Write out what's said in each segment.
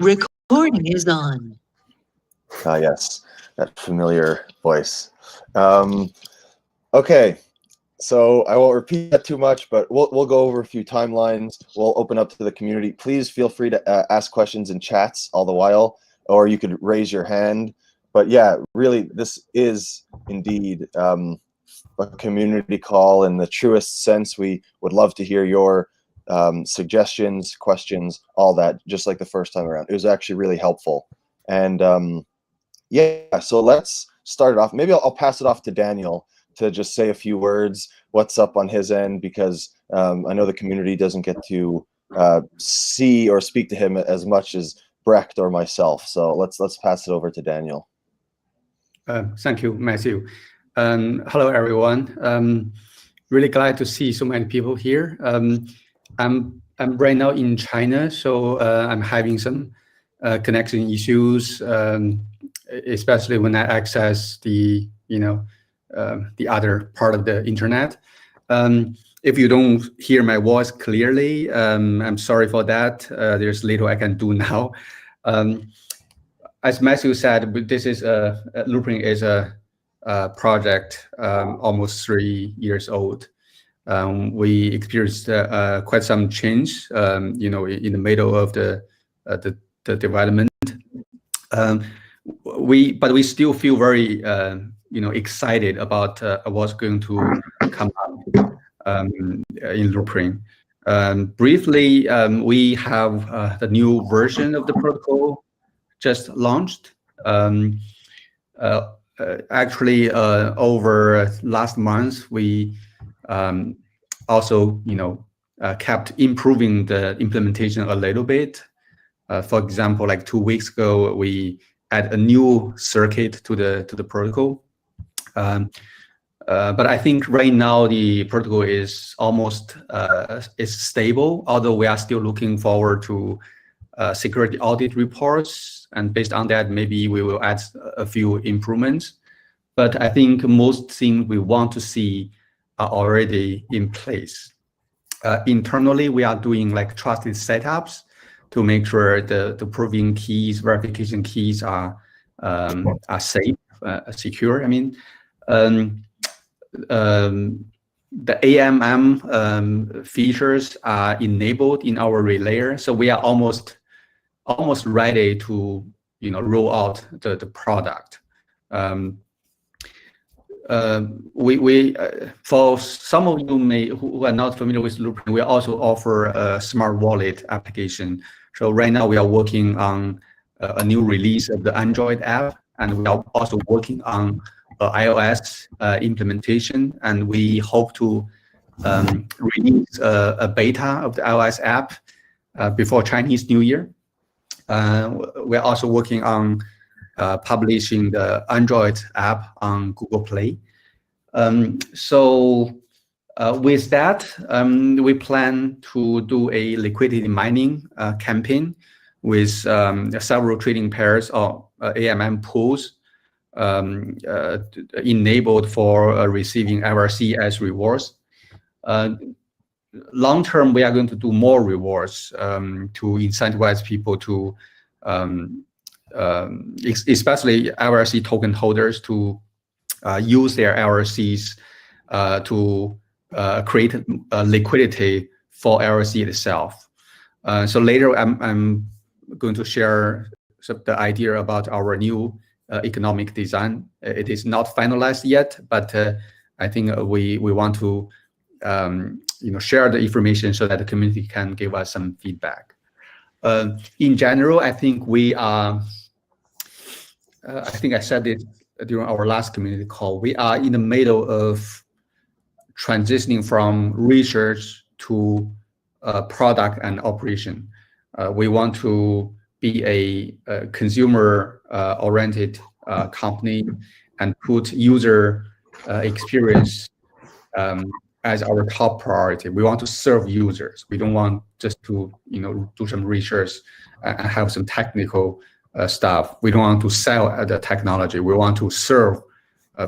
Recording is on. Ah, yes, that familiar voice. Okay, so I won't repeat that too much, but we'll go over a few timelines. We'll open up to the community. Please feel free to ask questions in chats all the while, or you could raise your hand. But yeah, really, this is indeed a community call in the truest sense. We would love to hear your suggestions, questions, all that, just like the first time around. It was actually really helpful. And yeah, so let's start it off. Maybe I'll pass it off to Daniel to just say a few words, what's up on his end, because I know the community doesn't get to see or speak to him as much as Brecht or myself. So let's pass it over to Daniel. Thank you, Matthew. Hello, everyone. Really glad to see so many people here. I'm right now in China, so I'm having some connection issues, especially when I access the other part of the internet. If you don't hear my voice clearly, I'm sorry for that. There's little I can do now. As Matthew said, this is Loopring is a project almost 3 years old. We experienced quite some change, in the middle of the development. But we still feel very, excited about what's going to come up in Loopring. Briefly, we have the new version of the protocol just launched. Actually, over last month, we also, kept improving the implementation a little bit. For example, like 2 weeks ago, we add a new circuit to the protocol. But I think right now the protocol is almost is stable, although we are still looking forward to security audit reports. And based on that, maybe we will add a few improvements. But I think most things we want to see are already in place. Internally, we are doing like trusted setups to make sure the proving keys, verification keys are safe, secure. I mean, the AMM features are enabled in our relayer, so we are almost ready to roll out the product. For some of you who are not familiar with Loopring, we also offer a smart wallet application. So right now we are working on a new release of the Android app, and we are also working on iOS implementation, and we hope to release a beta of the iOS app before Chinese New Year. We're also working on publishing the Android app on Google Play. So with that, we plan to do a liquidity mining campaign with several trading pairs or AMM pools enabled for receiving LRC as rewards. Long term, we are going to do more rewards to incentivize people to, especially LRC token holders, to use their LRCs to create liquidity for LRC itself. So later, I'm going to share the idea about our new economic design. It is not finalized yet, but I think we want to share the information so that the community can give us some feedback. In general, I think we are, I think I said it during our last community call, we are in the middle of transitioning from research to product and operation. We want to be a consumer-oriented company and put user experience as our top priority. We want to serve users. We don't want just to do some research and have some technical stuff. We don't want to sell the technology. We want to serve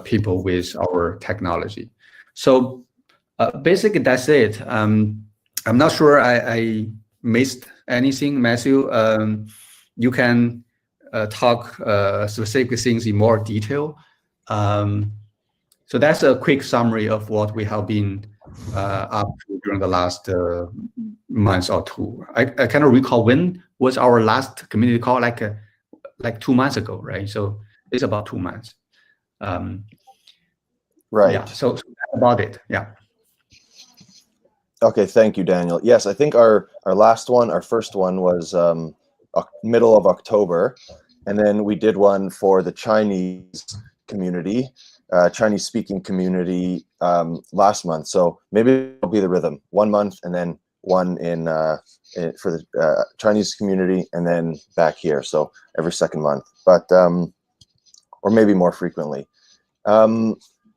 people with our technology. So basically that's it. I'm not sure I missed anything, Matthew. you can talk specific things in more detail. So that's a quick summary of what we have been up to during the last month or two. I cannot recall when was our last community call, like 2 months ago, right? So it's about 2 months. Right. Yeah. So that's about it. Yeah. Okay. Thank you, Daniel. Yes, I think our first one was middle of October, and then we did one for the Chinese community, Chinese speaking community last month. So maybe it'll be the rhythm: 1 month and then one for the Chinese community, and then back here. So every second month, but or maybe more frequently.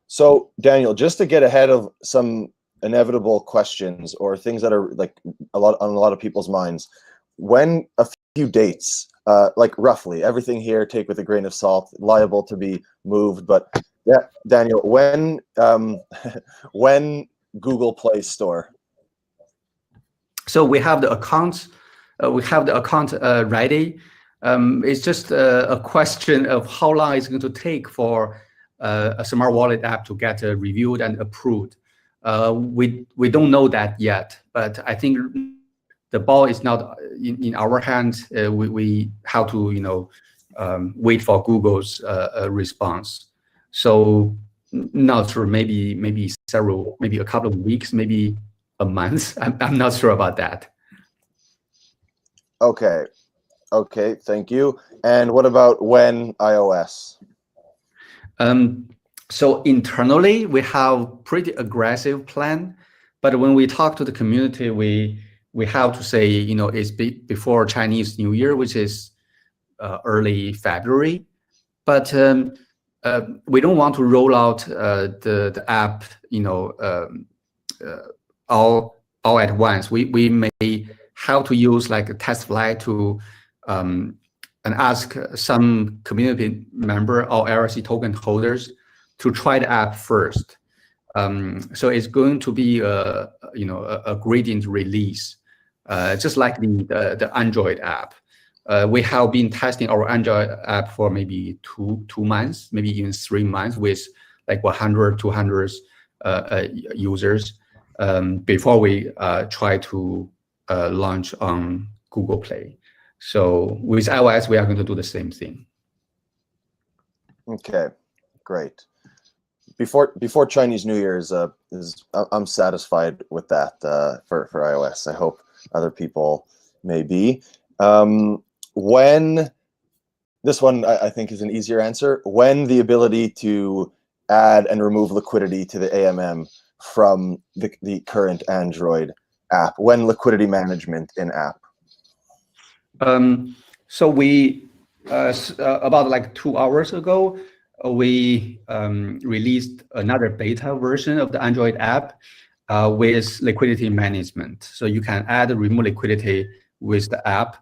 So Daniel, just to get ahead of some inevitable questions or things that are like on a lot of people's minds, when a few dates, like roughly everything here, take with a grain of salt, liable to be moved, but yeah, Daniel, when Google Play Store? So we have the account. Ready. It's just a question of how long it's going to take for a smart wallet app to get reviewed and approved. We don't know that yet, but I think the ball is not in our hands. We have to wait for Google's response. So not sure. Maybe a couple of weeks, maybe a month. I'm not sure about that. Okay. Okay, thank you. And what about when iOS? So internally, we have pretty aggressive plan, but when we talk to the community, we have to say, it's before Chinese New Year, which is early February. But we don't want to roll out the app, all at once. We may have to use like a test flight to and ask some community member or LRC token holders to try the app first. So it's going to be a gradient release, just like the Android app. We have been testing our Android app for maybe two months, maybe even 3 months with like 100, 200 users before we try to launch on Google Play. So with iOS, we are going to do the same thing. Okay, great. Before Chinese New Year I'm satisfied with that for iOS. I hope other people may be. When this one I think is an easier answer. When the ability to add and remove liquidity to the AMM from the current Android app. When liquidity management in app. So we about like 2 hours ago, we released another beta version of the Android app with liquidity management. So you can add remove liquidity with the app.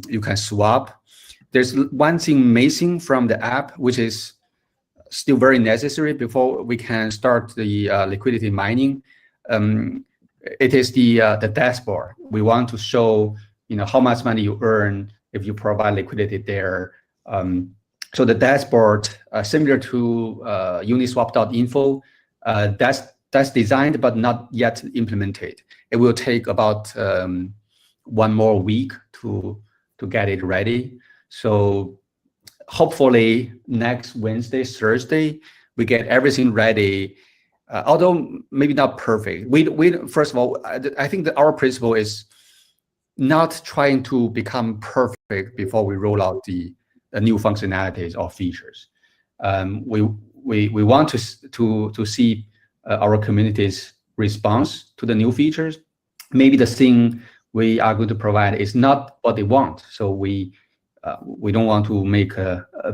You can swap. There's one thing missing from the app, which is still very necessary before we can start the liquidity mining. It is the dashboard. We want to show how much money you earn if you provide liquidity there. So the dashboard, similar to uniswap.info, that's designed but not yet implemented. It will take about 1 more week to get it ready. So hopefully next Wednesday, Thursday, we get everything ready. Although maybe not perfect. We first of all, I think that our principle is not trying to become perfect before we roll out the new functionalities or features. We want to see our community's response to the new features. Maybe the thing we are going to provide is not what they want, so we don't want to make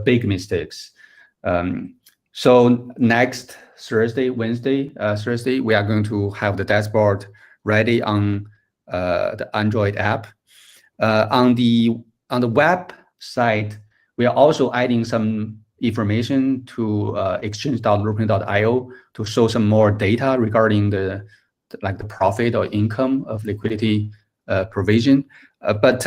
big mistakes. So next Thursday, Thursday, we are going to have the dashboard ready on the Android app. On the web side, we are also adding some information to exchange.loopring.io to show some more data regarding the profit or income of liquidity provision. But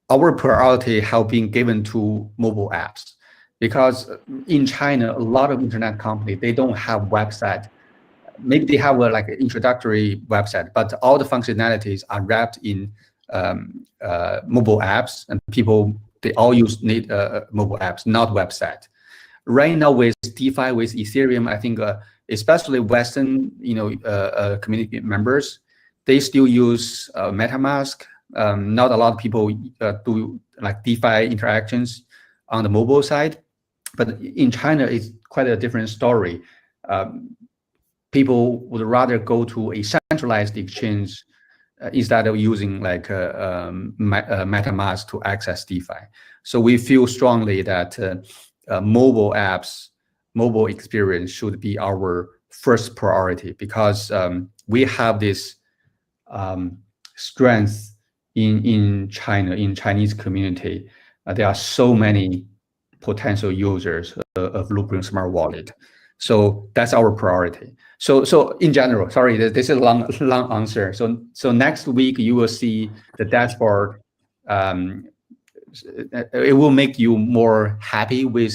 our priority have been given to mobile apps, because in China, a lot of internet companies, they don't have website. Maybe they have a like an introductory website, but all the functionalities are wrapped in mobile apps, and people, they all need mobile apps, not website. Right now with DeFi, with Ethereum, I think especially Western community members, they still use MetaMask. Not a lot of people do like DeFi interactions on the mobile side, but in China, it's quite a different story. People would rather go to a centralized exchange instead of using like MetaMask to access DeFi. So we feel strongly that mobile apps, mobile experience should be our first priority, because we have this strength in China, in Chinese community. There are so many potential users of Loopring Smart Wallet. So that's our priority. So in general, sorry, this is a long answer. So next week you will see the dashboard. It will make you more happy with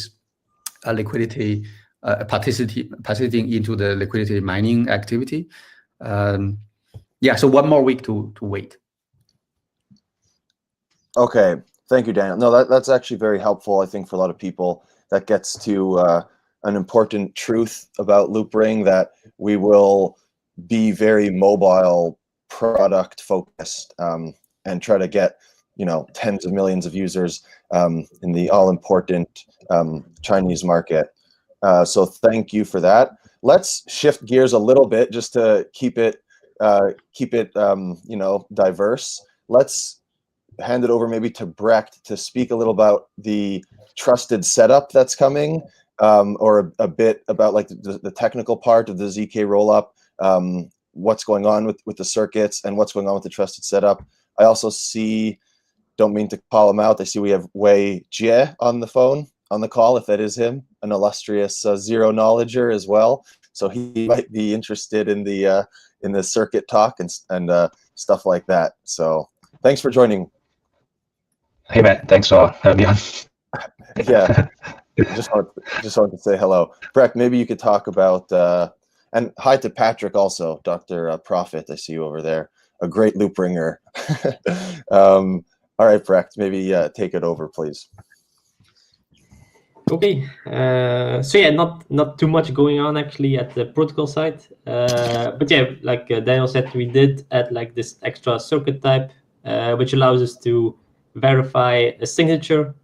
liquidity, participating into the liquidity mining activity. Yeah, so one more week to wait. Okay, thank you, Daniel. No, that's actually very helpful, I think, for a lot of people. That gets to an important truth about Loopring, that we will be very mobile product focused and try to get tens of millions of users in the all important Chinese market. So thank you for that. Let's shift gears a little bit just to keep it diverse. Let's hand it over maybe to Brecht to speak a little about the trusted setup that's coming, or a bit about like the technical part of the ZK rollup, what's going on with the circuits and what's going on with the trusted setup. I also see, don't mean to call him out, I see we have Wei Jie on the call, if that is him, an illustrious zero knowledger as well. So he might be interested in the circuit talk and stuff like that. So thanks for joining. Hey Matt, thanks for having me on. Yeah, just wanted to say hello. Brecht, maybe you could talk about, and hi to Patrick also, Dr. Prophet, I see you over there, a great Loopringer. All right, Brecht, maybe take it over, please. Okay, so yeah, not too much going on actually at the protocol side, but yeah, like Daniel said, we did add like this extra circuit type, which allows us to verify a signature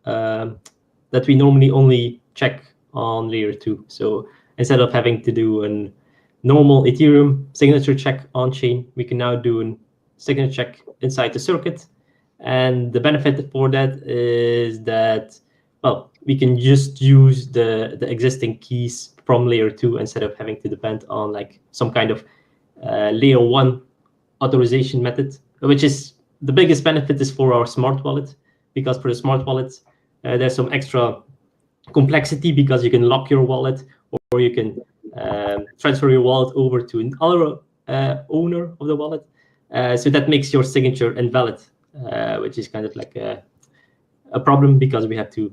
that we normally only check on layer 2. So instead of having to do a normal Ethereum signature check on chain, we can now do a signature check inside the circuit. And the benefit for that is that, well, we can just use the existing keys from layer 2 instead of having to depend on like some kind of layer 1 authorization method, which is the biggest benefit is for our smart wallet, because for the smart wallet, there's some extra complexity because you can lock your wallet, or you can transfer your wallet over to another owner of the wallet. So that makes your signature invalid, which is kind of like a problem, because we have to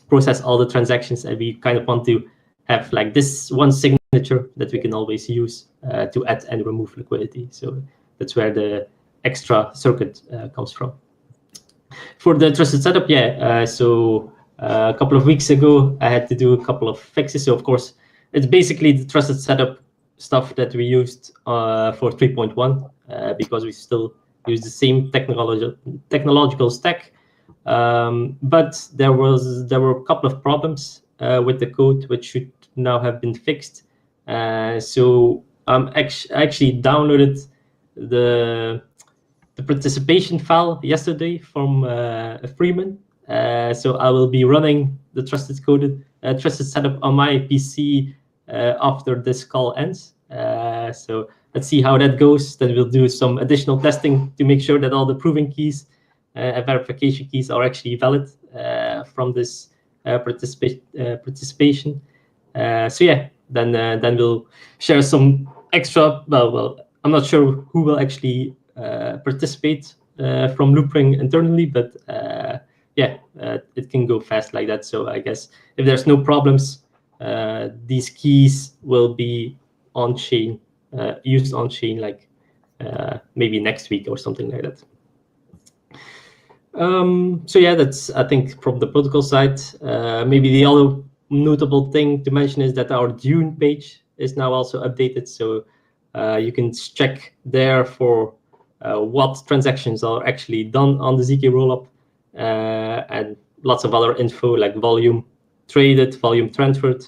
process all the transactions, and we kind of want to have like this one signature that we can always use to add and remove liquidity. So that's where the extra circuit comes from. For the trusted setup, yeah, so a couple of weeks ago, I had to do a couple of fixes. So of course, it's basically the trusted setup stuff that we used for 3.1, because we still use the same technological stack. But there were a couple of problems with the code, which should now have been fixed. So I actually downloaded the participation file yesterday from Freeman. So I will be running the trusted setup on my PC after this call ends. So let's see how that goes. Then we'll do some additional testing to make sure that all the proving keys and verification keys are actually valid from this participation. So yeah, then we'll share some extra. Well, I'm not sure who will actually participate from Loopring internally, but yeah, it can go fast like that. So I guess if there's no problems, these keys will be on chain, used on chain, like maybe next week or something like that. So yeah, that's, I think, from the protocol side. Maybe the other notable thing to mention is that our Dune page is now also updated. So you can check there for what transactions are actually done on the ZK rollup, and lots of other info like volume traded, volume transferred,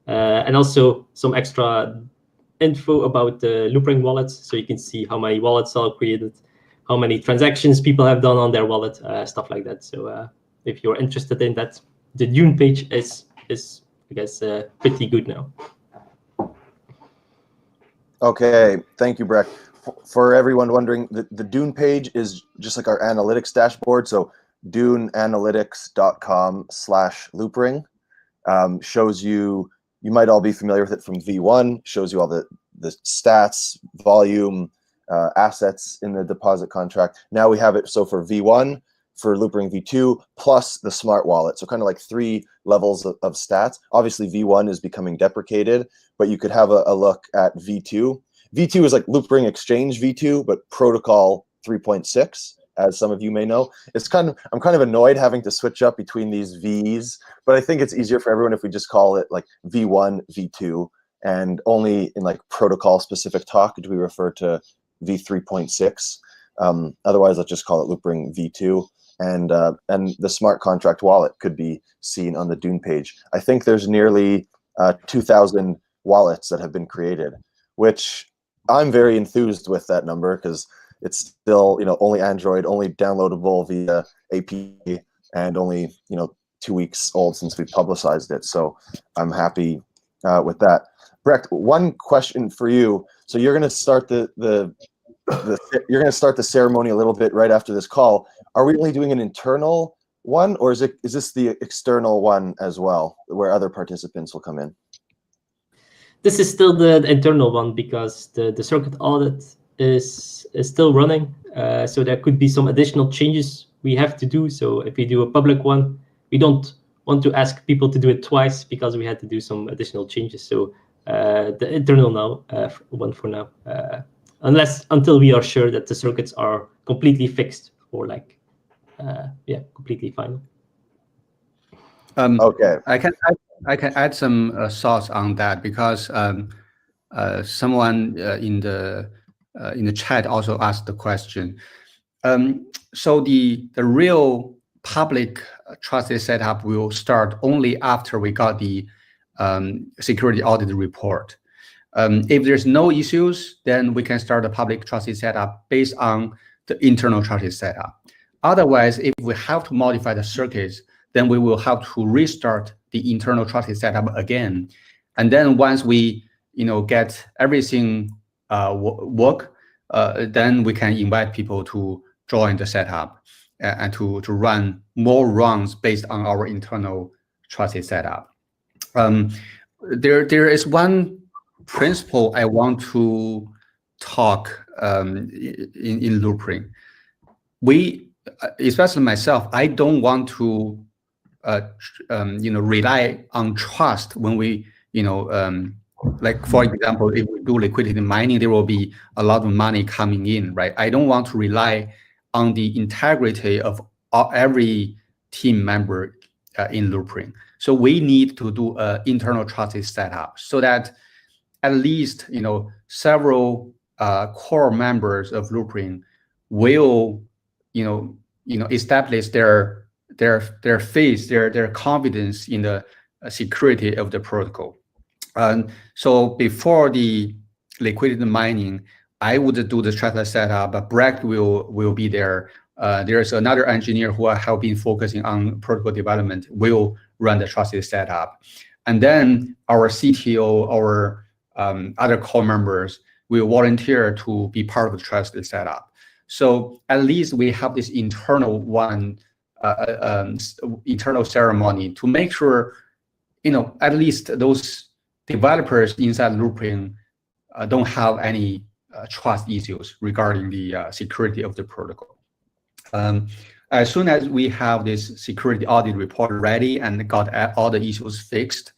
and also some extra info about the Loopring wallets. So you can see how many wallets are created, how many transactions people have done on their wallet, stuff like that. So if you're interested in that, the Dune page is I guess pretty good now. Okay, thank you, Breck. For everyone wondering, the Dune page is just like our analytics dashboard. So duneanalytics.com/loopring shows you, you might all be familiar with it from V1, shows you all the stats, volume, assets in the deposit contract. Now we have it so for V1, for Loopring V2, plus the smart wallet. So kind of like 3 levels of stats. Obviously V1 is becoming deprecated, but you could have a look at V2. V2 is like Loopring Exchange V2, but protocol 3.6, as some of you may know. It's I'm kind of annoyed having to switch up between these Vs, but I think it's easier for everyone if we just call it like V1, V2, and only in like protocol specific talk do we refer to V3.6. Otherwise, let's just call it Loopring V2. And the smart contract wallet could be seen on the Dune page. I think there's nearly 2,000 wallets that have been created, which I'm very enthused with that number because it's still, you know, only Android, only downloadable via API, and only, you know, 2 weeks old since we publicized it. So I'm happy with that. Brecht, one question for you. So you're going to start you're going to start the ceremony a little bit right after this call. Are we only doing an internal one, or is this the external one as well, where other participants will come in? This is still the internal one because the circuit audit is still running. So there could be some additional changes we have to do. So if we do a public one, we don't want to ask people to do it twice because we had to do some additional changes. So the internal now one for now, until we are sure that the circuits are completely fixed or like completely final. Okay. I can add some thoughts on that because someone in the chat also asked the question. So the real public trusted setup will start only after we got the security audit report. If there's no issues, then we can start a public trusted setup based on the internal trusted setup. Otherwise, if we have to modify the circuits, then we will have to restart the internal trusted setup again. And then once we, get everything work, then we can invite people to join the setup and to run more runs based on our internal trusted setup. There is one principle I want to talk in Loopring. We, especially myself, I don't want to rely on trust when we, like for example, if we do liquidity mining, there will be a lot of money coming in, right? I don't want to rely on the integrity of every team member in Loopring. So we need to do an internal trusted setup so that at least, several core members of Loopring will, establish their faith, their confidence in the security of the protocol. So before the liquidity mining, I would do the trusted setup, but Brecht will be there. There's another engineer who have been focusing on protocol development will run the trusted setup. And then our CTO, our other core members will volunteer to be part of the trusted setup. So at least we have this internal one, internal ceremony to make sure, at least those developers inside Loopring don't have any trust issues regarding the security of the protocol. As soon as we have this security audit report ready and got all the issues fixed,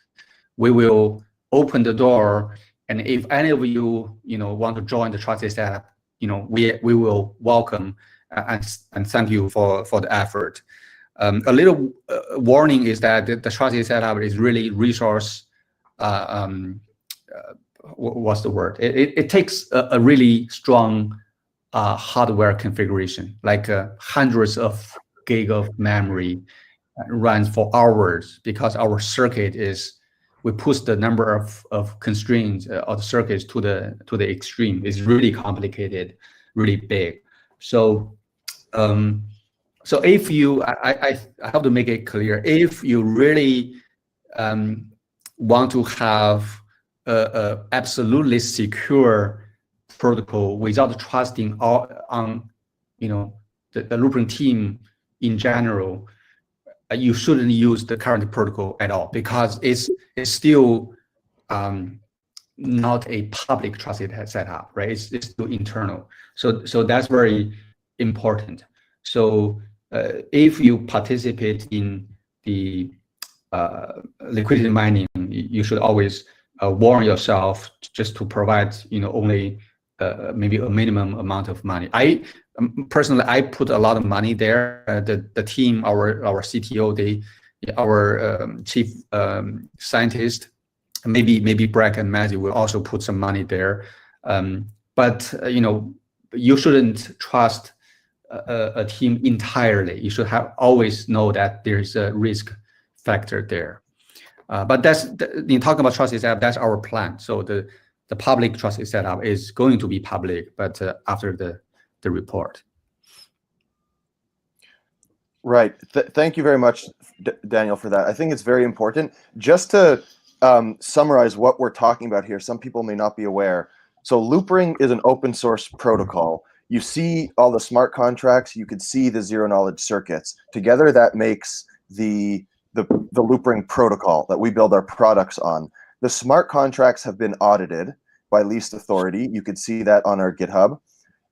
we will open the door. And if any of you, want to join the trusted setup, we will welcome and thank you for the effort. A little warning is that the trusted setup is really resource. What's the word? It takes a really strong hardware configuration, like hundreds of gig of memory runs for hours, because our circuit we push the number of constraints of the circuits to the extreme. It's really complicated, really big. So so if I have to make it clear, if you really want to have a absolutely secure protocol without trusting on the Loopring team in general, you shouldn't use the current protocol at all, because it's still not a public trusted setup, right? It's still internal. So that's very important. So if you participate in the liquidity mining, you should always warn yourself just to provide only maybe a minimum amount of money. Personally, I put a lot of money there. The team, our CTO, our chief scientist, maybe Brett and Matthew will also put some money there. But you shouldn't trust a team entirely. You should always know that there's a risk factor there. But in talking about trusted setup, that's our plan. So the public trusted setup is going to be public, but after the report. Right. Thank you very much, Daniel, for that. I think it's very important. Just to summarize what we're talking about here, some people may not be aware. So Loopring is an open source protocol. You see all the smart contracts, you could see the zero knowledge circuits. Together that makes the Loopring protocol that we build our products on. The smart contracts have been audited by least authority. You could see that on our GitHub.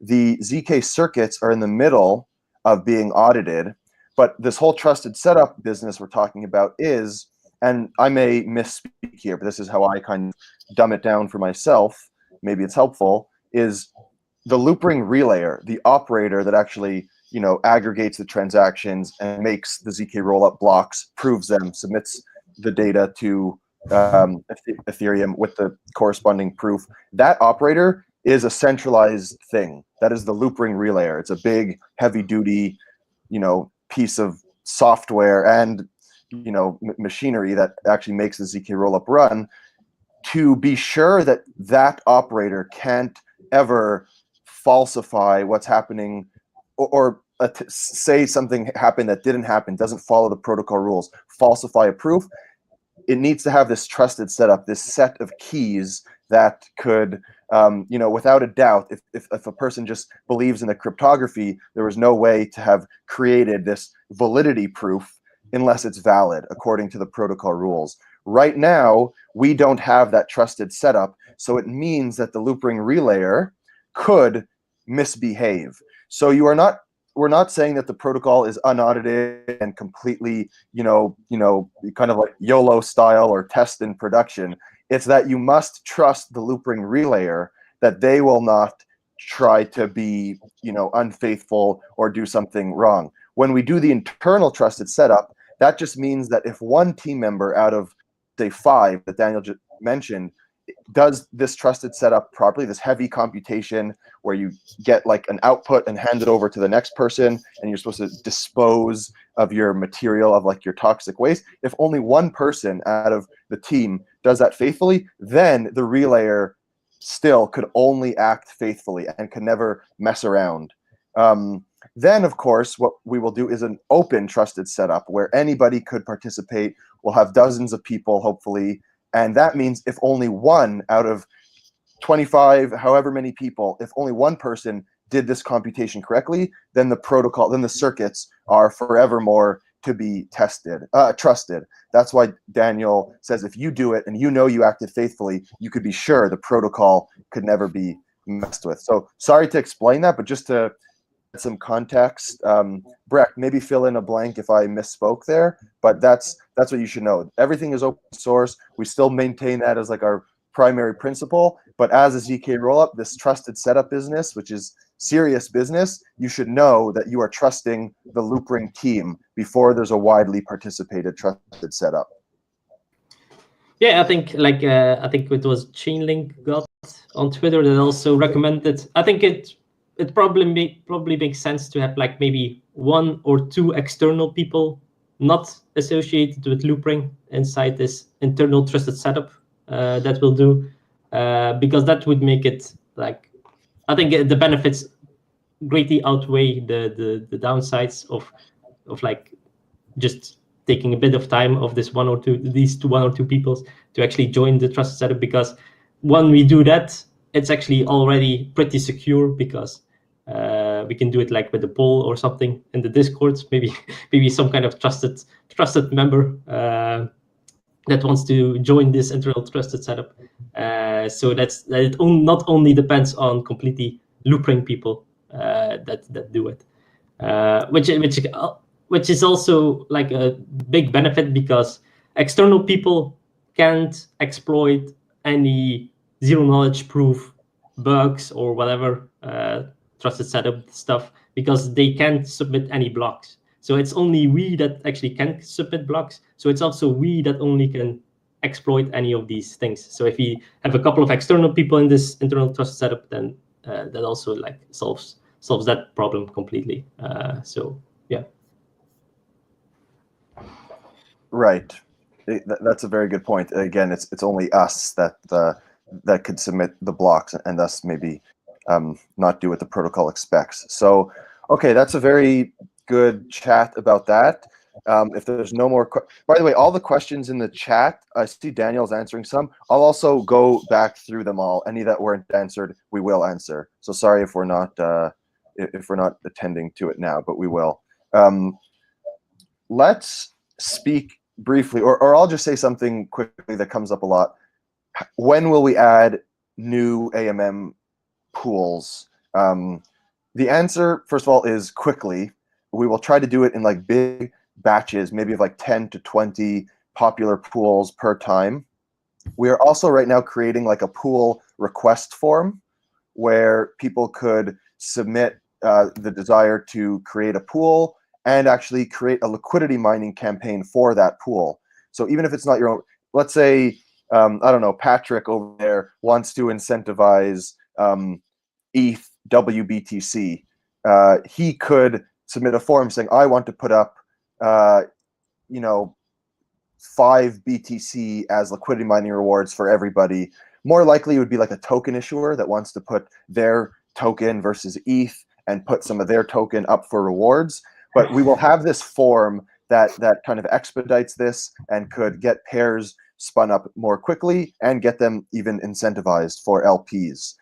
The ZK circuits are in the middle of being audited, but this whole trusted setup business we're talking about is, and I may misspeak here, but this is how I kind of dumb it down for myself, maybe it's helpful, is the Loopring relayer, the operator that actually aggregates the transactions and makes the ZK rollup blocks, proves them, submits the data to Ethereum with the corresponding proof. That operator is a centralized thing. That is the Loopring relayer. It's a big, heavy-duty, piece of software and machinery that actually makes the ZK rollup run. To be sure that that operator can't ever falsify what's happening, or say something happened that didn't happen, doesn't follow the protocol rules, falsify a proof, it needs to have this trusted setup, this set of keys that could, without a doubt, if a person just believes in the cryptography, there was no way to have created this validity proof unless it's valid according to the protocol rules. Right now, we don't have that trusted setup, so it means that the Loopring relayer could misbehave. So we're not saying that the protocol is unaudited and completely, kind of like YOLO style or test in production. It's that you must trust the Loopring relayer that they will not try to be, unfaithful or do something wrong. When we do the internal trusted setup, that just means that if one team member out of, say, 5 that Daniel just mentioned does this trusted setup properly, this heavy computation where you get like an output and hand it over to the next person and you're supposed to dispose of your material, of like your toxic waste, if only one person out of the team does that faithfully, then the relayer still could only act faithfully and can never mess around. Then, of course, what we will do is an open trusted setup where anybody could participate. We'll have dozens of people, hopefully, and that means if only one out of 25, however many people, if only one person did this computation correctly, then the protocol, then the circuits are forevermore to be trusted. That's why Daniel says if you do it and you acted faithfully, you could be sure the protocol could never be messed with. So sorry to explain that, but just to some context. Breck, maybe fill in a blank if I misspoke there, but that's what you should know. Everything is open source. We still maintain that as like our primary principle, but as a ZK rollup, this trusted setup business, which is serious business, you should know that you are trusting the Loopring team before there's a widely participated trusted setup. Yeah, I think it was Chainlink got on Twitter that also recommended. I think it probably makes sense to have like maybe 1 or 2 external people not associated with Loopring inside this internal trusted setup that will do, because that would make it like, I think the benefits greatly outweigh the downsides of like just taking a bit of time of these 1 or 2 people to actually join the trusted setup, because when we do that, it's actually already pretty secure, because we can do it like with a poll or something in the Discord, maybe some kind of trusted member that wants to join this internal trusted setup. So that it not only depends on completely Loopring people that do it, which is also like a big benefit, because external people can't exploit any zero knowledge proof bugs or whatever trusted setup stuff, because they can't submit any blocks. So it's only we that actually can submit blocks. So it's also we that only can exploit any of these things. So if we have a couple of external people in this internal trusted setup, then that also like solves that problem completely. So yeah. Right. That's a very good point. Again, it's only us that could submit the blocks, and thus maybe not do what the protocol expects. So, okay, that's a very good chat about that. If there's no more, by the way, all the questions in the chat, I see Daniel's answering some. I'll also go back through them all. Any that weren't answered, we will answer. So sorry if we're not attending to it now, but we will. Let's speak briefly, or I'll just say something quickly that comes up a lot. When will we add new AMM pools? The answer, first of all, is quickly. We will try to do it in like big batches, maybe of like 10 to 20 popular pools per time. We are also right now creating like a pool request form where people could submit the desire to create a pool and actually create a liquidity mining campaign for that pool. So even if it's not your own, let's say, I don't know, Patrick over there wants to incentivize ETH WBTC. He could submit a form saying, I want to put up, 5 BTC as liquidity mining rewards for everybody. More likely it would be like a token issuer that wants to put their token versus ETH and put some of their token up for rewards. But we will have this form that kind of expedites this and could get pairs spun up more quickly and get them even incentivized for LPs.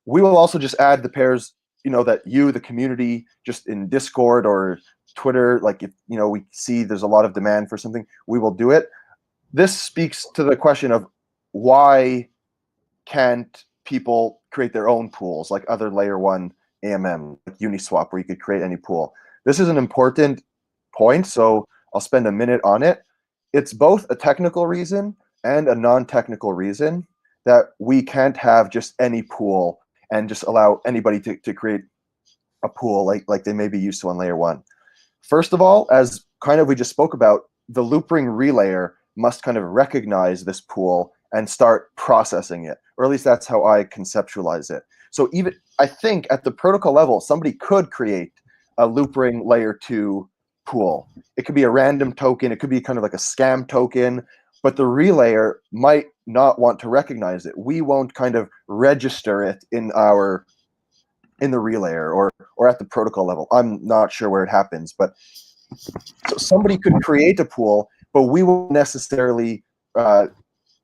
We will also just add the pairs, that the community, just in Discord or Twitter, like if we see there's a lot of demand for something, we will do it. This speaks to the question of why can't people create their own pools like other layer 1 AMM, like Uniswap, where you could create any pool. This is an important point, so I'll spend a minute on it. It's both a technical reason and a non-technical reason that we can't have just any pool and just allow anybody to create a pool like they may be used to on layer 1. First of all, as kind of we just spoke about, the Loopring relayer must kind of recognize this pool and start processing it, or at least that's how I conceptualize it. So even, I think at the protocol level, somebody could create a Loopring layer 2 pool. It could be a random token, it could be kind of like a scam token, but the relayer might not want to recognize it. We won't kind of register it in the relayer or at the protocol level. I'm not sure where it happens, but so somebody could create a pool, but we won't necessarily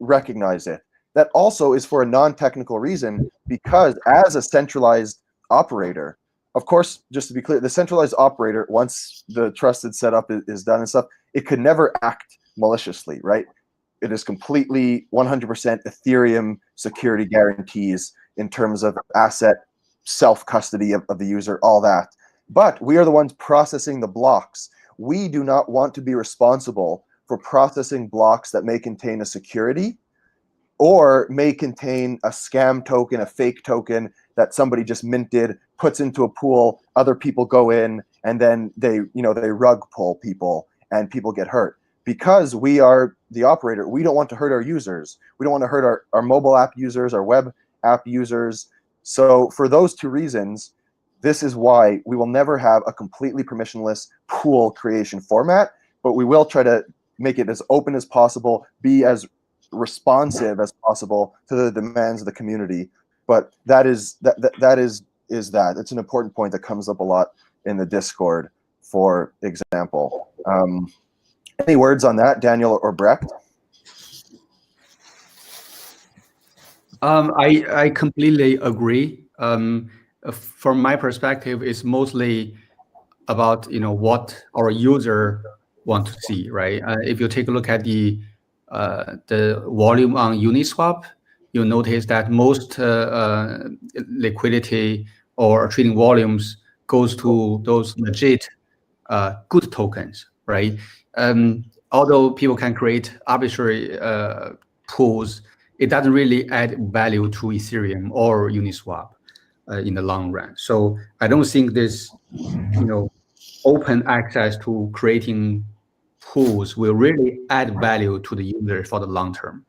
recognize it. That also is for a non-technical reason, because as a centralized operator, of course, just to be clear, the centralized operator, once the trusted setup is done and stuff, it could never act maliciously, right? It is completely 100% Ethereum security guarantees in terms of asset self-custody of the user, all that. But we are the ones processing the blocks. We do not want to be responsible for processing blocks that may contain a security or may contain a scam token, a fake token that somebody just minted, puts into a pool, other people go in, and then they rug pull people and people get hurt. Because we are the operator, we don't want to hurt our users. We don't want to hurt our mobile app users, our web app users. So for those two reasons, this is why we will never have a completely permissionless pool creation format, but we will try to make it as open as possible, be as responsive as possible to the demands of the community. But that is it's an important point that comes up a lot in the Discord, for example. Any words on that, Daniel or Brecht? I completely agree. From my perspective, it's mostly about what our user want to see, right? If you take a look at the volume on Uniswap, you'll notice that most liquidity or trading volumes goes to those legit good tokens, right? Although people can create arbitrary pools, it doesn't really add value to Ethereum or Uniswap in the long run. So I don't think this, open access to creating pools will really add value to the user for the long term.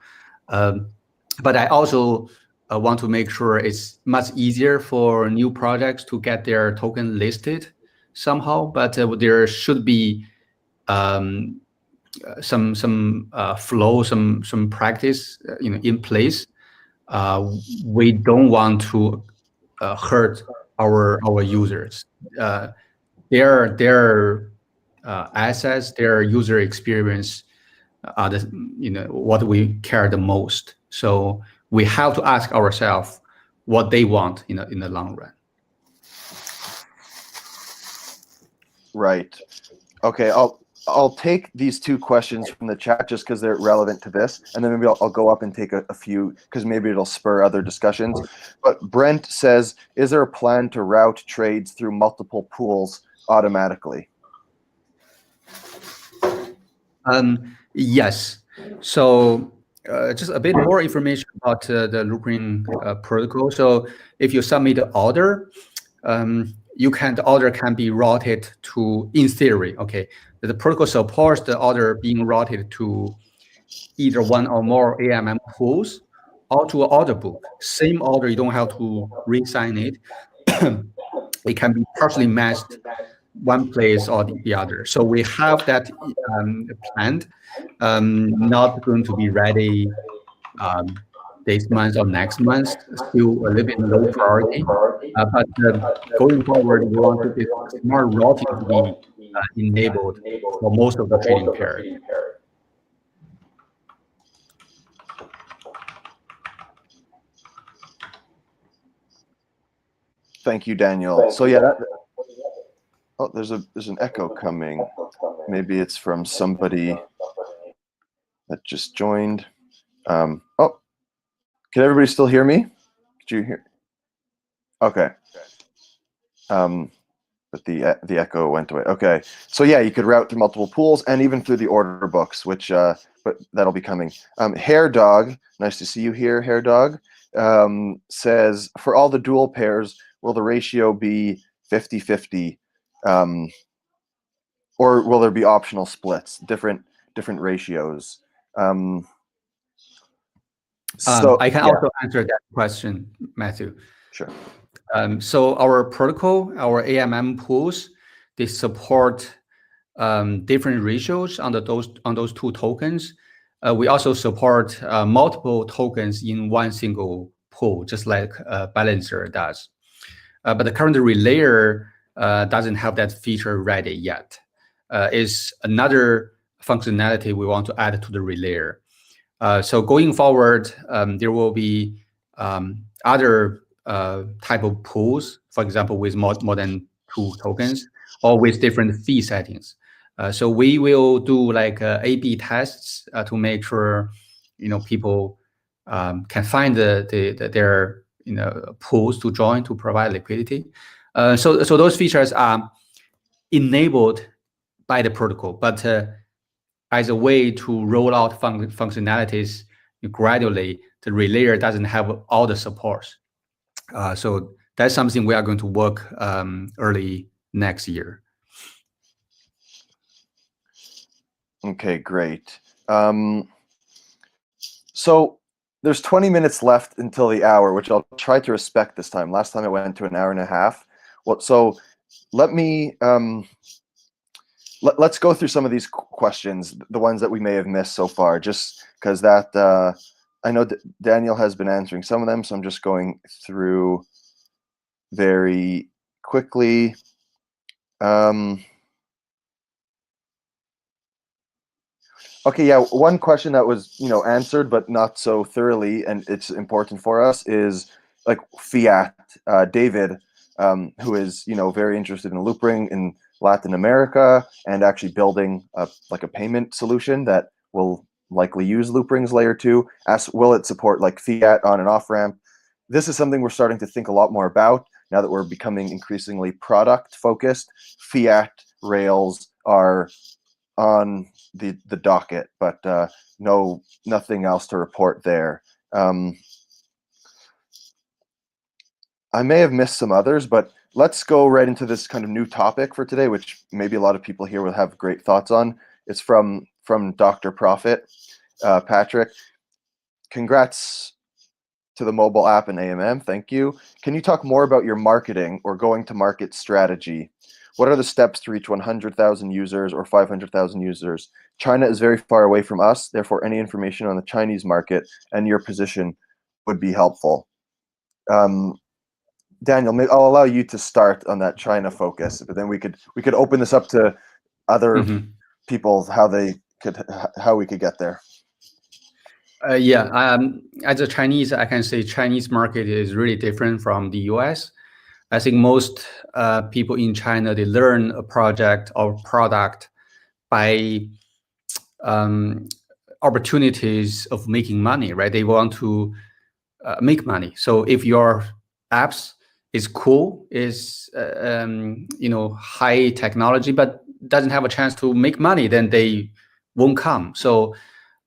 But I also want to make sure it's much easier for new projects to get their token listed somehow. But there should be some flow, some practice, in place. We don't want to hurt our users. Their assets, their user experience are what we care the most. So we have to ask ourselves what they want in the long run. Right. Okay. I'll take these two questions from the chat just because they're relevant to this, and then maybe I'll go up and take a few because maybe it'll spur other discussions. But Brent says, is there a plan to route trades through multiple pools automatically? Yes. So just a bit more information about the Loopring protocol. So if you submit an order, the order can be routed to, in theory, okay, the protocol supports the order being routed to either one or more AMM pools or to an order book. Same order, you don't have to re-sign it. It can be partially matched one place or the other. So we have that planned, not going to be ready this month or next month, still a little bit low priority. But going forward, we want this smart routing to be enabled for most of the trading pairs. Thank you, Daniel. So yeah, oh, there's an echo coming. Maybe it's from somebody that just joined. Oh, can everybody still hear me? Did you hear? Okay. But the echo went away. Okay. So yeah, you could route through multiple pools and even through the order books, which but that'll be coming. Hair Dog, nice to see you here, Hair Dog. Says, for all the dual pairs, will the ratio be 50-50? Or will there be optional splits, different ratios? So I can also answer that question, Matthew. Sure. So our protocol, our AMM pools, they support different ratios on those two tokens. We also support multiple tokens in one single pool, just like Balancer does. But the current relayer doesn't have that feature ready yet. Is another functionality we want to add to the relayer. So going forward, there will be other type of pools, for example, with more than 2 tokens, or with different fee settings. So we will do like A/B tests to make sure people can find their pools to join to provide liquidity. So those features are enabled by the protocol, but as a way to roll out functionalities gradually, the relayer doesn't have all the supports. So that's something we are going to work early next year. Okay, great. So there's 20 minutes left until the hour, which I'll try to respect this time. Last time I went to an hour and a half. Well, so let me let's go through some of these questions, the ones that we may have missed so far, just because that I know that Daniel has been answering some of them, so I'm just going through very quickly. Okay, yeah, one question that was, answered but not so thoroughly, and it's important for us, is like fiat. David, who is, very interested in Loopring in Latin America and actually building like a payment solution that will likely use Loopring's layer 2, asks, will it support like fiat on and off ramp? This is something we're starting to think a lot more about now that we're becoming increasingly product focused. Fiat rails are on the docket, but nothing else to report there. I may have missed some others, but let's go right into this kind of new topic for today, which maybe a lot of people here will have great thoughts on. It's from Dr. Profit. Patrick, congrats to the mobile app and AMM. Thank you. Can you talk more about your marketing or going to market strategy? What are the steps to reach 100,000 users or 500,000 users? China is very far away from us. Therefore, any information on the Chinese market and your position would be helpful. Daniel, maybe I'll allow you to start on that China focus, but then we could open this up to other people, how we could get there. As a Chinese, I can say Chinese market is really different from the US. I think most people in China, they learn a project or product by opportunities of making money, right? They want to make money. So if your apps is cool, is high technology, but doesn't have a chance to make money, then they won't come. So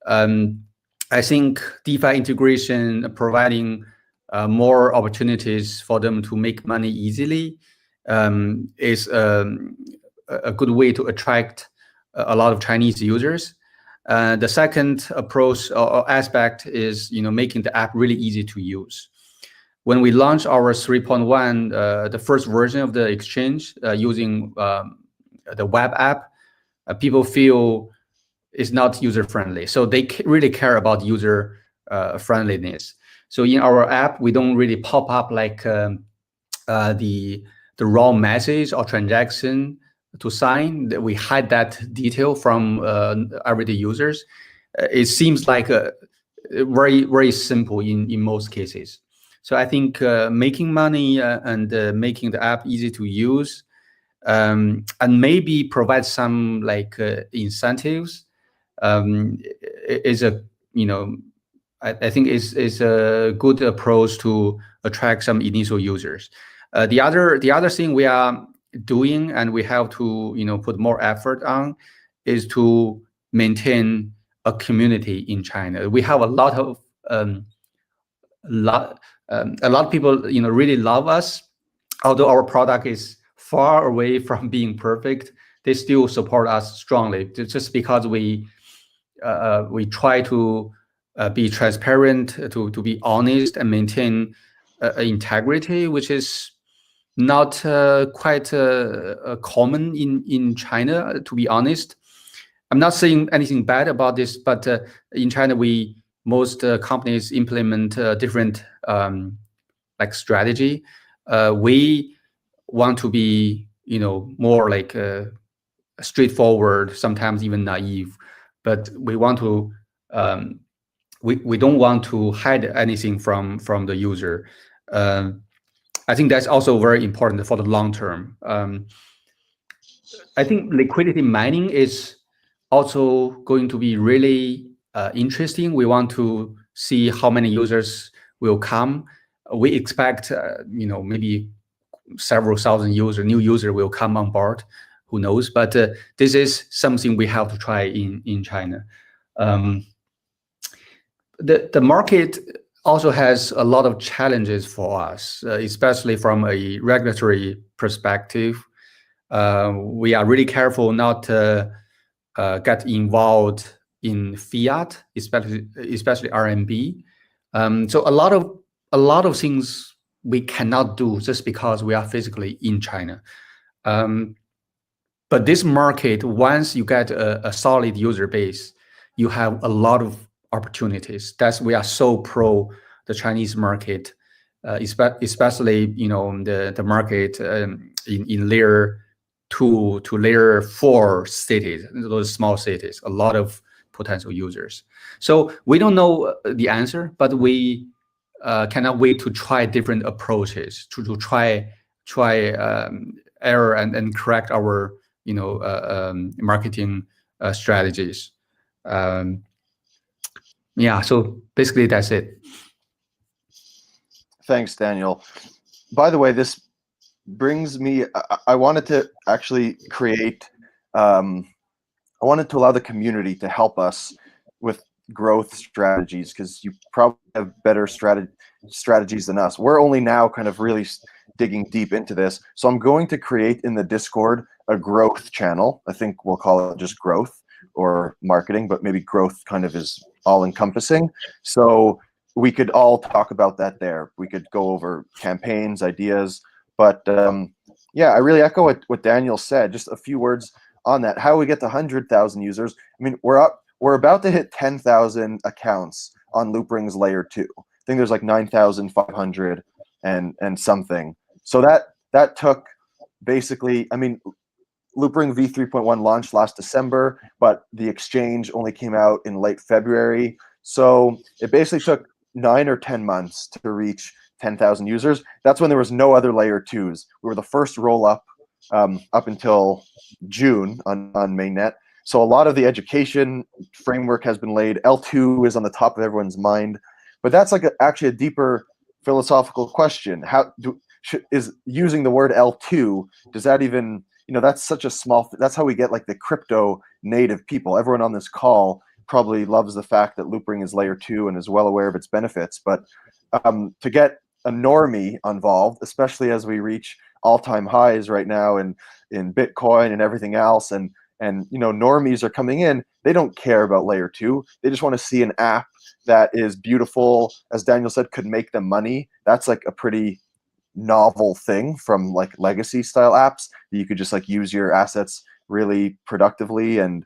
I think DeFi integration, providing more opportunities for them to make money easily is a good way to attract a lot of Chinese users. The second approach or aspect is making the app really easy to use. When we launched our 3.1, the first version of the exchange using the web app, people feel it's not user friendly. So they really care about user friendliness. So in our app, we don't really pop up like the raw message or transaction to sign. We hide that detail from everyday users. It seems like very, very simple in most cases. So I think making money and making the app easy to use, and maybe provide some like incentives is a I think is a good approach to attract some initial users. The other thing we are doing, and we have to put more effort on, is to maintain a community in China. We have a lot of people really love us, although our product is far away from being perfect. They still support us strongly, just because we try to be transparent, to be honest, and maintain integrity, which is not quite common in China, to be honest. I'm not saying anything bad about this, but in China, most companies implement different like strategy. We want to be more like straightforward, sometimes even naive, but we want to we don't want to hide anything from the user. I think that's also very important for the long term. I think liquidity mining is also going to be really interesting. We want to see how many users will come. we expect, maybe several thousand new user will come on board. Who knows? But this is something we have to try in China. The market also has a lot of challenges for us, especially from a regulatory perspective. We are really careful not to get involved in fiat, especially RMB. So a lot of things we cannot do just because we are physically in China. But this market, once you get a solid user base, you have a lot of opportunities. That's we are so pro the Chinese market, especially the market in layer 2 to layer 4 cities, those small cities, a lot of potential users. So we don't know the answer, but we cannot wait to try different approaches to try error and correct our marketing strategies. Yeah, so basically that's it. Thanks, Daniel. By the way, this brings me, I wanted to actually create, I wanted to allow the community to help us with growth strategies, because you probably have better strategies than us. We're only now kind of really digging deep into this. So I'm going to create in the Discord a growth channel. I think we'll call it just growth or marketing, but maybe growth kind of is all encompassing. So we could all talk about that there. We could go over campaigns, ideas, but yeah, I really echo what Daniel said. Just a few words on that. How we get to 100,000 users. I mean, we're about to hit 10,000 accounts on Loopring's layer 2. I think there's like 9,500 and something. So that took basically, I mean, Loopring v3.1 launched last December, but the exchange only came out in late February. So it basically took 9 or 10 months to reach 10,000 users. That's when there was no other layer 2s. We were the first roll up until June on mainnet. So a lot of the education framework has been laid. L2 is on the top of everyone's mind, but that's like actually a deeper philosophical question. Is using the word L2, does that even, that's such a small, that's how we get like the crypto native people. Everyone on this call probably loves the fact that Loopring is layer 2 and is well aware of its benefits. But to get a normie involved, especially as we reach all-time highs right now in Bitcoin and everything else, and normies are coming in, they don't care about layer 2. They just want to see an app that is beautiful, as Daniel said, could make them money. That's like a pretty novel thing from like legacy style apps that you could just like use your assets really productively and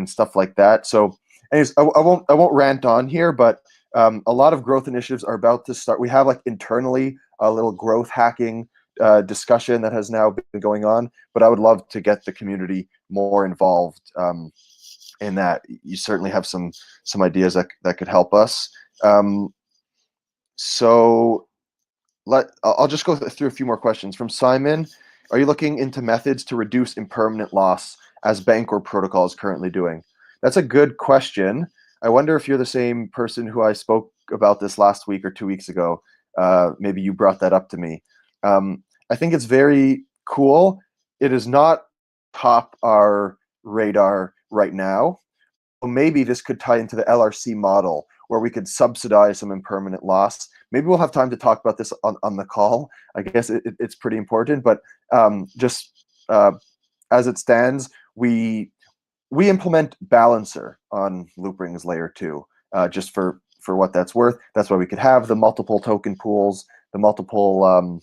stuff like that. So anyways, I won't rant on here, but a lot of growth initiatives are about to start. We have like internally a little growth hacking discussion that has now been going on, but I would love to get the community more involved in that. You certainly have some ideas that could help us. So I'll just go through a few more questions. From Simon, are you looking into methods to reduce impermanent loss as Bancor protocol is currently doing? That's a good question. I wonder if you're the same person who I spoke about this last week or 2 weeks ago. Maybe you brought that up to me. I think it's very cool. It is not top our radar right now. Well, maybe this could tie into the LRC model where we could subsidize some impermanent loss. Maybe we'll have time to talk about this on the call. I guess it's pretty important, but just as it stands, we implement Balancer on Loopring's layer 2, just for what that's worth. That's why we could have the multiple token pools, the multiple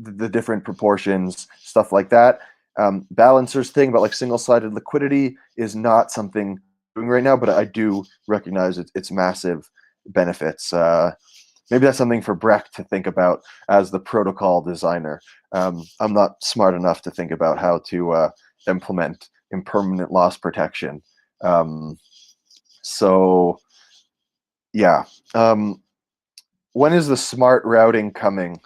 the different proportions, stuff like that. Balancer's thing about like single-sided liquidity is not something doing right now, but I do recognize its massive benefits. Maybe that's something for Breck to think about as the protocol designer. I'm not smart enough to think about how to implement impermanent loss protection. So yeah. When is the smart routing coming?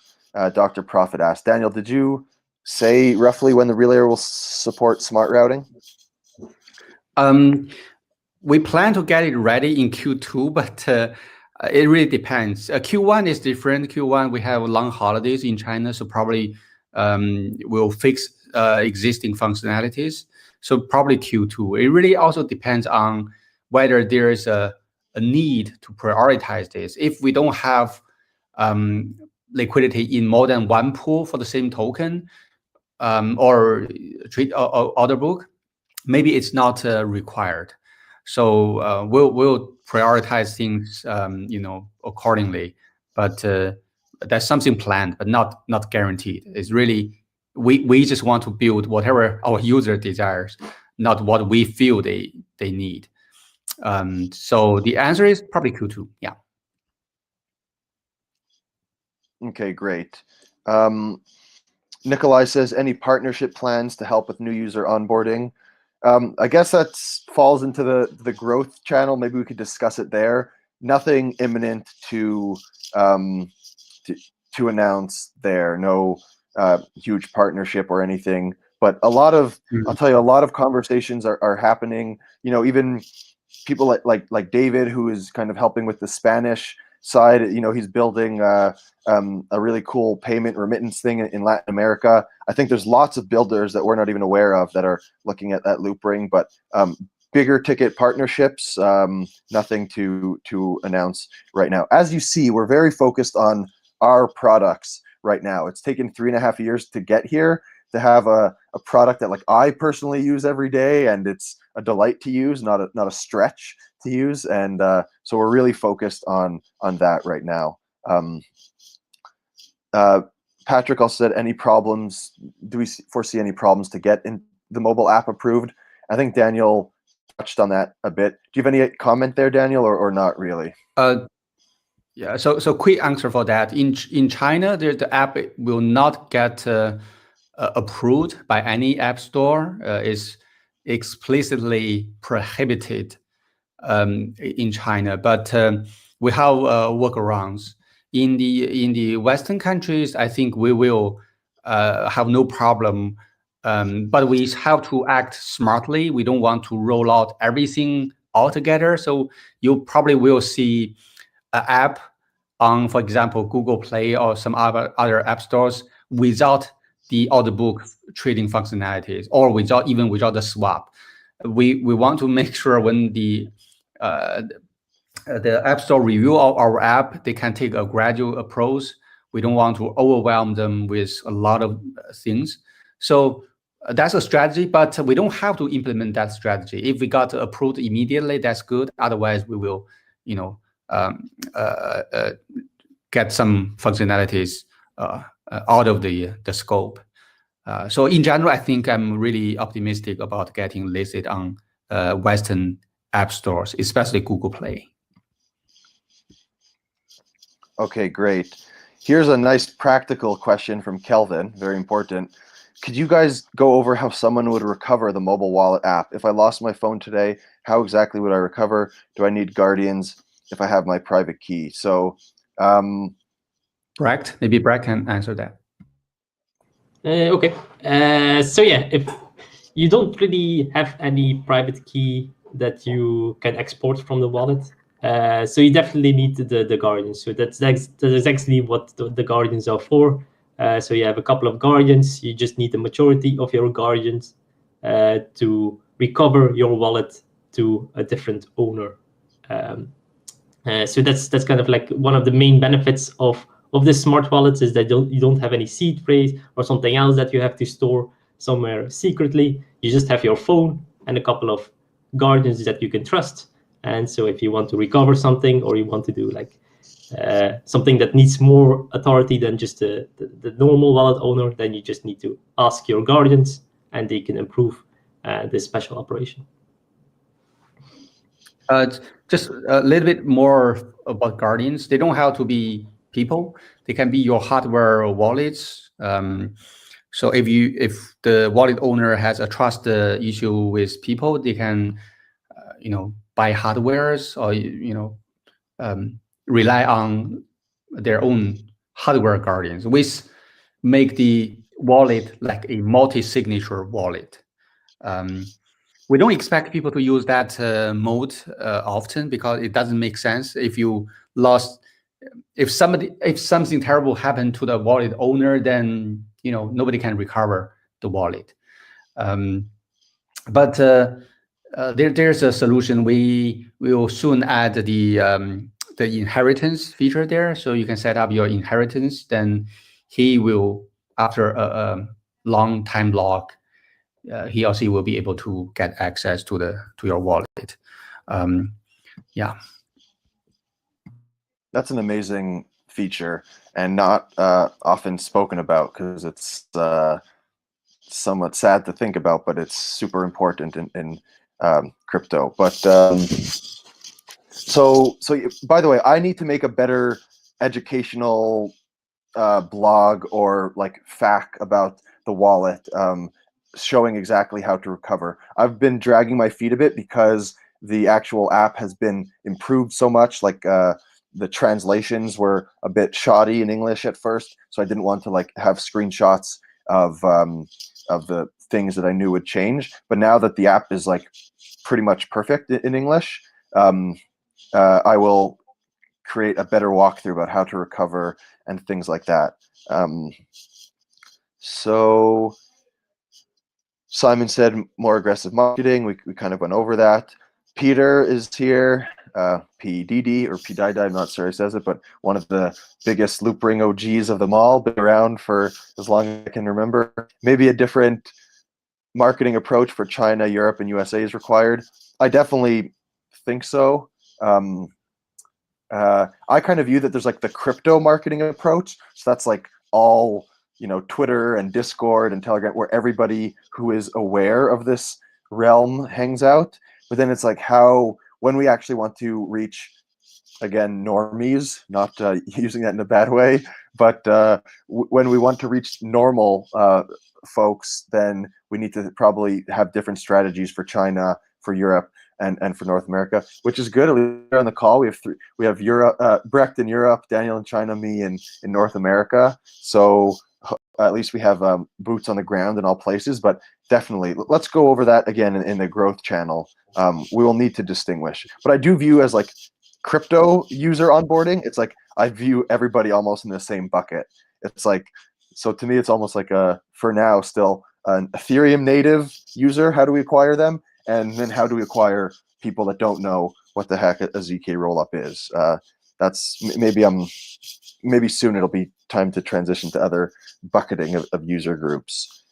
Dr. Profit asked. Daniel, did you say roughly when the relayer will support smart routing? We plan to get it ready in Q2, but It really depends. Q1 is different. Q1 we have long holidays in China, so probably we'll fix existing functionalities. So probably Q2. It really also depends on whether there is a need to prioritize this. If we don't have liquidity in more than one pool for the same token or trade or order book, maybe it's not required. So we'll prioritize things, accordingly. But that's something planned, but not guaranteed. It's really we just want to build whatever our user desires, not what we feel they need. So the answer is probably Q2. Yeah. Okay, great. Nikolai says, any partnership plans to help with new user onboarding? I guess that falls into the growth channel. Maybe we could discuss it there. Nothing imminent to announce there. No huge partnership or anything. But a lot of, I'll tell you, a lot of conversations are happening. You know, even people like David, who is kind of helping with the Spanish side. You know, he's building a really cool payment remittance thing in Latin America. I think there's lots of builders that we're not even aware of that are looking at Loopring, but bigger ticket partnerships, nothing to announce right now. As you see, we're very focused on our products right now. It's taken 3.5 years to get here, to have a product that like I personally use every day, and it's a delight to use, not a stretch to use. And so we're really focused on that right now. Patrick also said, any problems? Do we foresee any problems to get in the mobile app approved? I think Daniel touched on that a bit. Do you have any comment there, Daniel, or not really? Yeah. So quick answer for that. In China, the app will not get approved by any app store. Is explicitly prohibited in China. But we have workarounds. In the Western countries, I think we will have no problem. But we have to act smartly. We don't want to roll out everything altogether. So you probably will see an app on, for example, Google Play or some other app stores without the order book trading functionalities, or without the swap. We want to make sure when the app store review our app, they can take a gradual approach. We don't want to overwhelm them with a lot of things. So that's a strategy, but we don't have to implement that strategy. If we got approved immediately, that's good. Otherwise, we will, get some functionalities out of the scope. So in general, I think I'm really optimistic about getting listed on Western app stores, especially Google Play. Okay, great. Here's a nice practical question from Kelvin, very important. Could you guys go over how someone would recover the mobile wallet app? If I lost my phone today, how exactly would I recover? Do I need guardians if I have my private key? So, Brecht, maybe Brecht can answer that. Okay. So yeah, if you don't really have any private key that you can export from the wallet, so you definitely need the guardians. So that's actually what the guardians are for. So you have a couple of guardians. You just need the majority of your guardians to recover your wallet to a different owner. So that's kind of like one of the main benefits of this smart wallet, is that you don't have any seed phrase or something else that you have to store somewhere secretly. You just have your phone and a couple of guardians that you can trust. And so if you want to recover something, or you want to do like something that needs more authority than just the normal wallet owner, then you just need to ask your guardians, and they can approve this special operation. Just a little bit more about guardians. They don't have to be people. They can be your hardware wallets. So if the wallet owner has a trust issue with people, they can buy hardwares, or rely on their own hardware guardians, which make the wallet like a multi-signature wallet. We don't expect people to use that mode often, because it doesn't make sense. If you lost. If something terrible happened to the wallet owner, then nobody can recover the wallet. But there's a solution. We will soon add the inheritance feature there, so you can set up your inheritance. Then he will, after a long time lock, he or she will be able to get access to your wallet. Yeah. That's an amazing feature and not often spoken about, because it's somewhat sad to think about, but it's super important in crypto. But so by the way, I need to make a better educational blog or like FAQ about the wallet, showing exactly how to recover. I've been dragging my feet a bit because the actual app has been improved so much. Like the translations were a bit shoddy in English at first, so I didn't want to like have screenshots of the things that I knew would change. But now that the app is like pretty much perfect in English, I will create a better walkthrough about how to recover and things like that. So Simon said more aggressive marketing. We kind of went over that. Peter is here, PDD or PDD, I'm not sure he says it, but one of the biggest Loopring OGs of them all, been around for as long as I can remember. Maybe a different marketing approach for China, Europe, and USA is required. I definitely think so. I kind of view that there's like the crypto marketing approach. So that's like all, Twitter and Discord and Telegram, where everybody who is aware of this realm hangs out. But then it's like when we actually want to reach, again, normies, not using that in a bad way, but when we want to reach normal folks, then we need to probably have different strategies for China, for Europe, and for North America, which is good. On the call, we have Europe, Brecht in Europe, Daniel in China, me in North America. So at least we have boots on the ground in all places. But definitely, let's go over that again in the growth channel. We will need to distinguish. But I do view as like crypto user onboarding, it's like I view everybody almost in the same bucket. It's like, so to me, it's almost like for now still an Ethereum native user. How do we acquire them? And then how do we acquire people that don't know what the heck a ZK rollup is? That's maybe soon it'll be time to transition to other bucketing of user groups.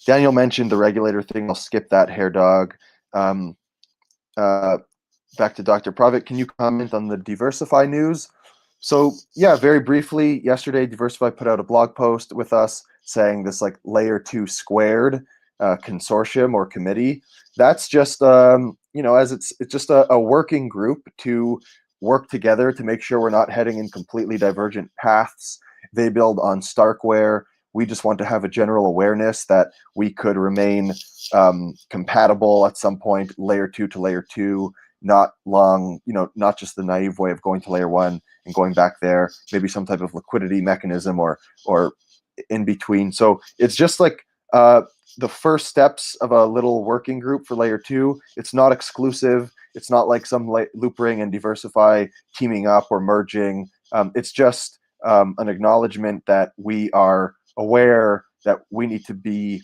Daniel mentioned the regulator thing. I'll skip that, hair dog. Back to Dr. Pravit. Can you comment on the Diversify news? So yeah, very briefly, yesterday Diversify put out a blog post with us saying this like layer 2 squared consortium or committee. That's just as it's just a working group to work together to make sure we're not heading in completely divergent paths. They build on Starkware. We just want to have a general awareness that we could remain compatible at some point, layer 2 to layer 2, not long, not just the naive way of going to layer 1 and going back there, maybe some type of liquidity mechanism or in between. So it's just like the first steps of a little working group for layer 2. It's not exclusive. It's not like some Loopring and Diversify teaming up or merging. It's just an acknowledgement that we are aware that we need to be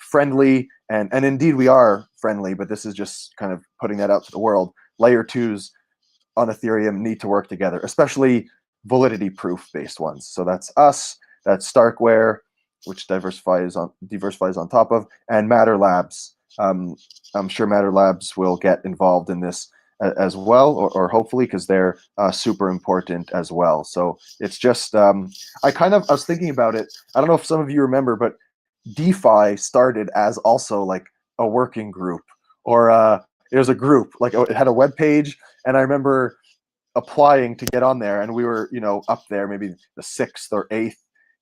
friendly, and indeed we are friendly, but this is just kind of putting that out to the world. Layer 2s on Ethereum need to work together, especially validity proof based ones. So that's us, that's Starkware, which Diversify is on top of, and Matter Labs. I'm sure Matter Labs will get involved in this as well, or hopefully, because they're super important as well. So it's just, I was thinking about it. I don't know if some of you remember, but DeFi started as also like a working group, or it was a group, like it had a web page, and I remember applying to get on there, and we were, up there, maybe the 6th or 8th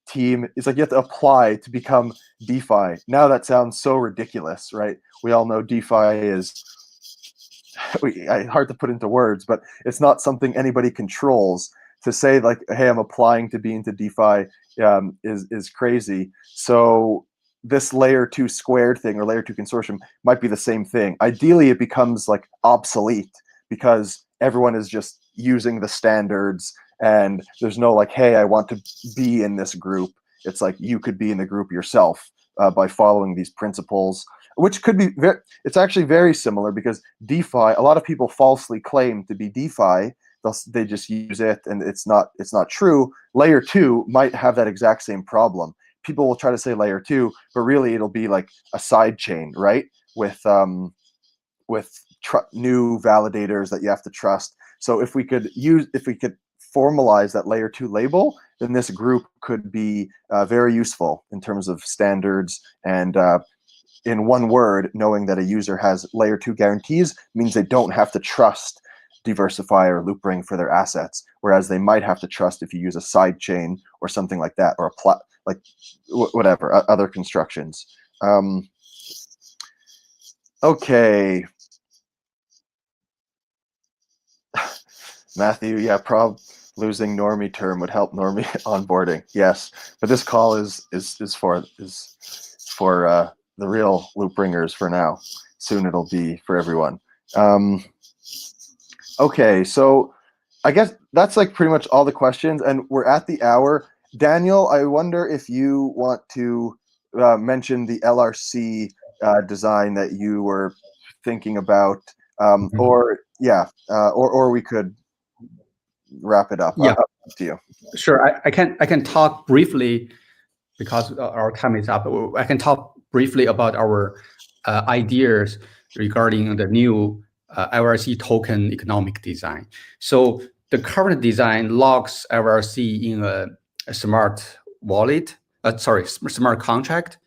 team. It's like you have to apply to become DeFi. Now that sounds so ridiculous, right? We all know DeFi is hard to put into words, but it's not something anybody controls. To say like, hey, I'm applying to be into DeFi is crazy. So this layer 2 squared thing or layer 2 consortium might be the same thing. Ideally, it becomes like obsolete because everyone is just using the standards, and there's no like, hey, I want to be in this group. It's like you could be in the group yourself by following these principles, which could be it's actually very similar, because DeFi, a lot of people falsely claim to be DeFi. They just use it, and it's not true. Layer 2 might have that exact same problem. People will try to say layer 2, but really it'll be like a side chain, right? With new validators that you have to trust. So if we could formalize that layer 2 label, then this group could be very useful in terms of standards. And in one word, knowing that a user has layer 2 guarantees means they don't have to trust Diversify or Loopring for their assets, whereas they might have to trust if you use a side chain or something like that, or whatever other constructions. Okay. Matthew, yeah, losing normie term would help normie onboarding. Yes, but this call is for the real Loopringers for now. Soon it'll be for everyone. Okay, so I guess that's like pretty much all the questions, and we're at the hour. Daniel, I wonder if you want to mention the LRC design that you were thinking about, or we could wrap it up. Yeah, up to you. Sure. I can talk briefly, because our time is up. I can talk briefly about our ideas regarding the new LRC token economic design. So the current design locks LRC in a smart wallet, smart contract.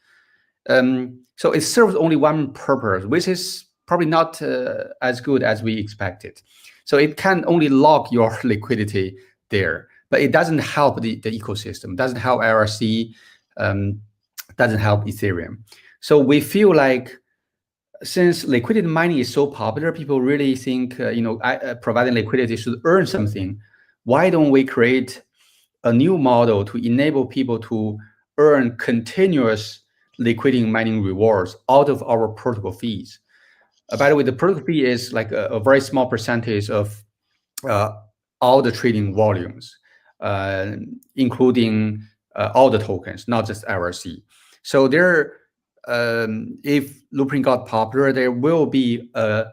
So it serves only one purpose, which is probably not as good as we expected. So it can only lock your liquidity there, but it doesn't help the ecosystem, doesn't help LRC, doesn't help Ethereum. So we feel like, since liquidity mining is so popular, people really think providing liquidity should earn something. Why don't we create a new model to enable people to earn continuous liquidity mining rewards out of our protocol fees? By the way, the protocol fee is like a very small percentage of all the trading volumes, including all the tokens, not just LRC. So if Loopring got popular, there will be a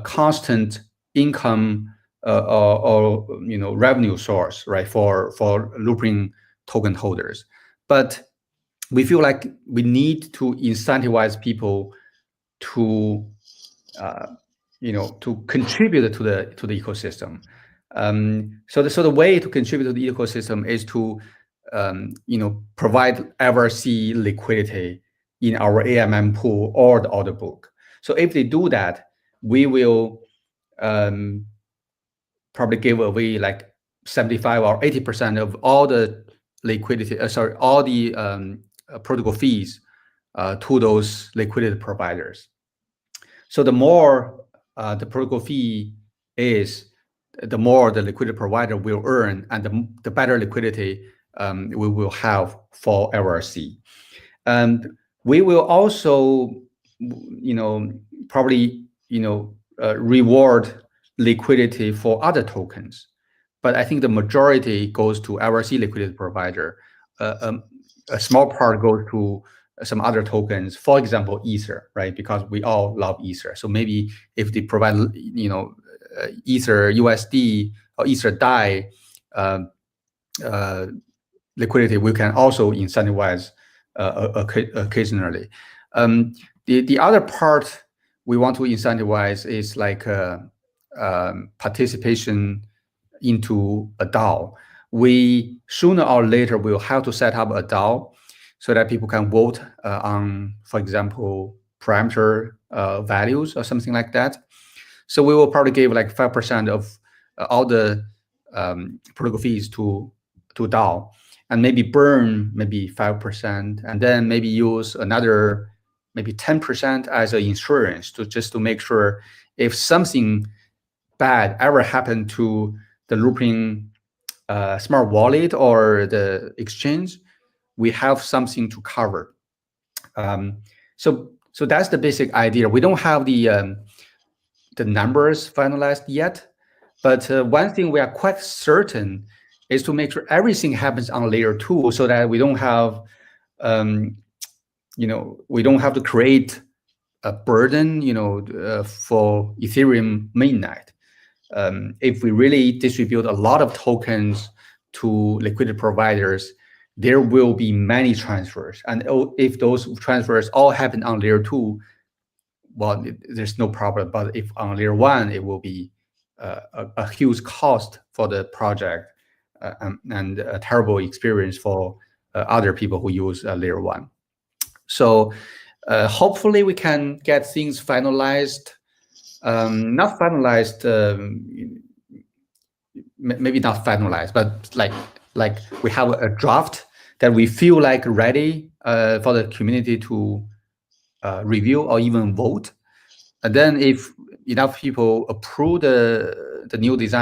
constant income or revenue source, right, for Loopring token holders. But we feel like we need to incentivize people to to contribute to the ecosystem. So the way to contribute to the ecosystem is to provide LRC liquidity in our AMM pool or the order book. So if they do that, we will probably give away like 75 or 80% of all the liquidity, all the protocol fees to those liquidity providers. So the more the protocol fee is, the more the liquidity provider will earn, and the better liquidity we will have for LRC. And we will also, probably, reward liquidity for other tokens. But I think the majority goes to LRC liquidity provider. A small part goes to some other tokens, for example, Ether, right? Because we all love Ether. So maybe if they provide, Ether USD or Ether DAI liquidity, we can also incentivize occasionally. The other part we want to incentivize is like participation into a DAO. We sooner or later will have to set up a DAO so that people can vote on, for example, parameter values or something like that. So we will probably give like 5% of all the protocol fees to DAO, and maybe burn maybe 5%, and then maybe use another maybe 10% as an insurance to make sure if something bad ever happened to the Loopring smart wallet or the exchange, we have something to cover. So that's the basic idea. We don't have the the numbers finalized yet, but one thing we are quite certain is to make sure everything happens on layer 2, so that we don't have, we don't have to create a burden, for Ethereum mainnet. If we really distribute a lot of tokens to liquidity providers, there will be many transfers, and if those transfers all happen on layer 2, well, there's no problem. But if on layer 1, it will be a huge cost for the project and a terrible experience for other people who use layer 1. So hopefully we can get things finalized. Not finalized, maybe not finalized, but like we have a draft that we feel like ready for the community to review or even vote. And then if enough people approve the new design,